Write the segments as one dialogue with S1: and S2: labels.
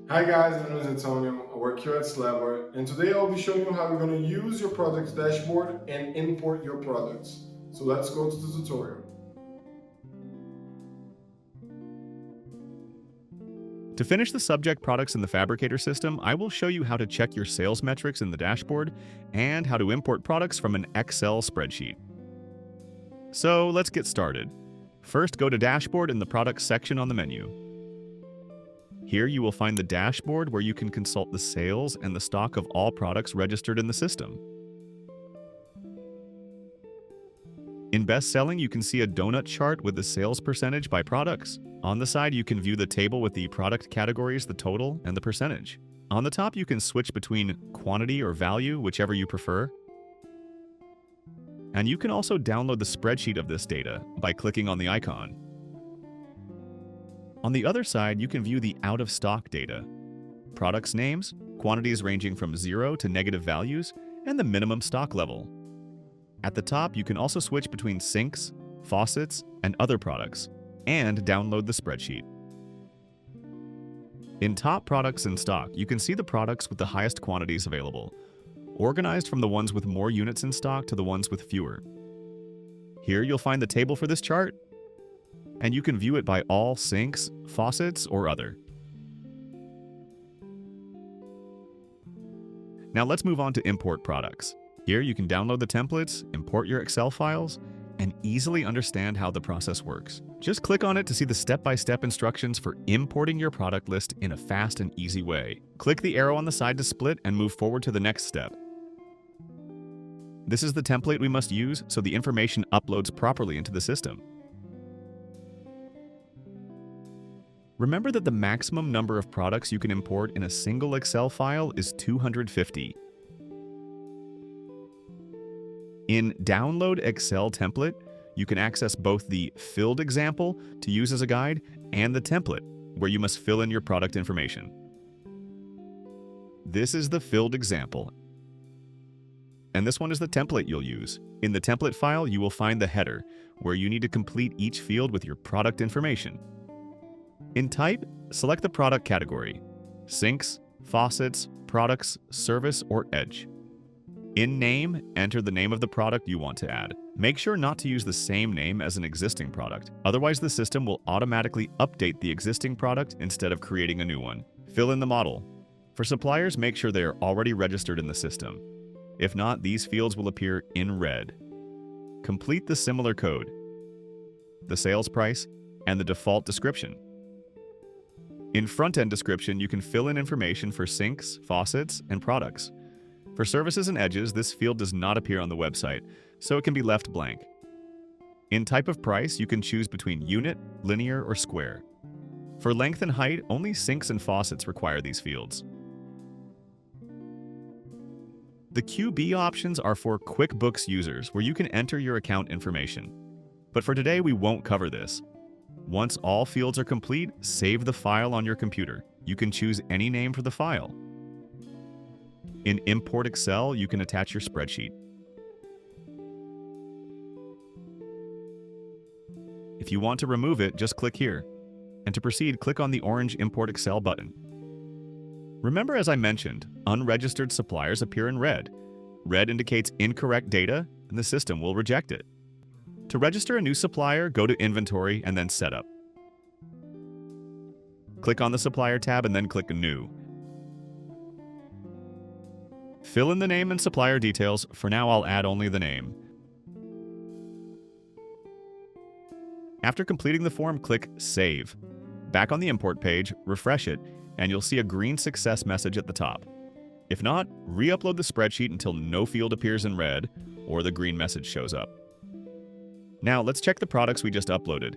S1: Hi guys, my name is Antonio. I work here at SlabWare, and today I'll be showing you how you're going to use your products dashboard and import your products. So let's go to the tutorial.
S2: To finish the subject products in the Fabricator system, I will show you how to check your sales metrics in the dashboard and how to import products from an Excel spreadsheet. So let's get started. First, go to Dashboard in the Products section on the menu. Here you will find the dashboard where you can consult the sales and the stock of all products registered in the system. In Best Selling, you can see a donut chart with the sales percentage by products. On the side, you can view the table with the product categories, the total, and the percentage. On the top, you can switch between quantity or value, whichever you prefer. And you can also download the spreadsheet of this data by clicking on the icon. On the other side, you can view the out-of-stock data, products names, quantities ranging from 0 to negative values, and the minimum stock level. At the top, you can also switch between sinks, faucets, and other products, and download the spreadsheet. In Top Products in Stock, you can see the products with the highest quantities available, organized from the ones with more units in stock to the ones with fewer. Here you'll find the table for this chart, and you can view it by all sinks, faucets, or other. Now let's move on to import products. Here you can download the templates, import your Excel files, and easily understand how the process works. Just click on it to see the step-by-step instructions for importing your product list in a fast and easy way. Click the arrow on the side to split and move forward to the next step. This is the template we must use so the information uploads properly into the system. Remember that the maximum number of products you can import in a single Excel file is 250. In Download Excel Template, you can access both the filled example to use as a guide and the template, where you must fill in your product information. This is the filled example, and this one is the template you'll use. In the template file, you will find the header, where you need to complete each field with your product information. In Type, select the product category: sinks, faucets, products, service, or edge. In Name, enter the name of the product you want to add. Make sure not to use the same name as an existing product, otherwise the system will automatically update the existing product instead of creating a new one. Fill in the model. For suppliers, make sure they are already registered in the system. If not, these fields will appear in red. Complete the similar code, the sales price, and the default description. In Front-End Description, you can fill in information for sinks, faucets, and products. For services and edges, this field does not appear on the website, so it can be left blank. In Type of Price, you can choose between unit, linear, or square. For length and height, only sinks and faucets require these fields. The QB options are for QuickBooks users, where you can enter your account information. But for today, we won't cover this. Once all fields are complete, save the file on your computer. You can choose any name for the file. In Import Excel, you can attach your spreadsheet. If you want to remove it, just click here. And to proceed, click on the orange Import Excel button. Remember, as I mentioned, unregistered suppliers appear in red. Red indicates incorrect data, and the system will reject it. To register a new supplier, go to Inventory and then Setup. Click on the Supplier tab and then click New. Fill in the name and supplier details. For now, I'll add only the name. After completing the form, click Save. Back on the import page, refresh it, and you'll see a green success message at the top. If not, re-upload the spreadsheet until no field appears in red or the green message shows up. Now, let's check the products we just uploaded.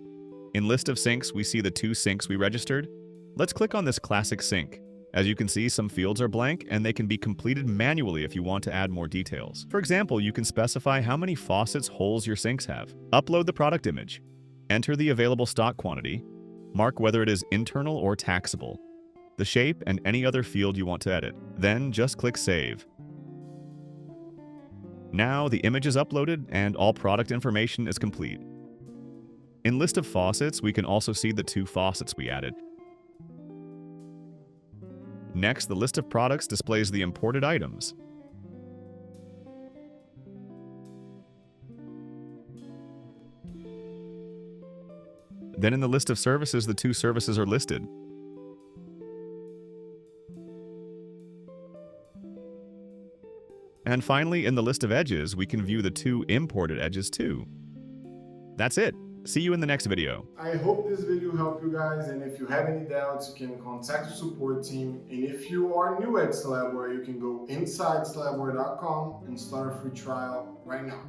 S2: In List of Sinks, we see the 2 sinks we registered. Let's click on this classic sink. As you can see, some fields are blank, and they can be completed manually if you want to add more details. For example, you can specify how many faucets holes your sinks have. Upload the product image. Enter the available stock quantity. Mark whether it is internal or taxable, the shape, and any other field you want to edit. Then just click Save. Now the image is uploaded and all product information is complete. In List of Faucets, we can also see the 2 faucets we added. Next, the list of products displays the imported items. Then in the list of services, the 2 services are listed. And finally, in the list of edges, we can view the 2 imported edges too. That's it. See you in the next video.
S1: I hope this video helped you guys, and if you have any doubts, you can contact the support team. And if you are new at SlabWare, you can go inside SlabWare.com and start a free trial right now.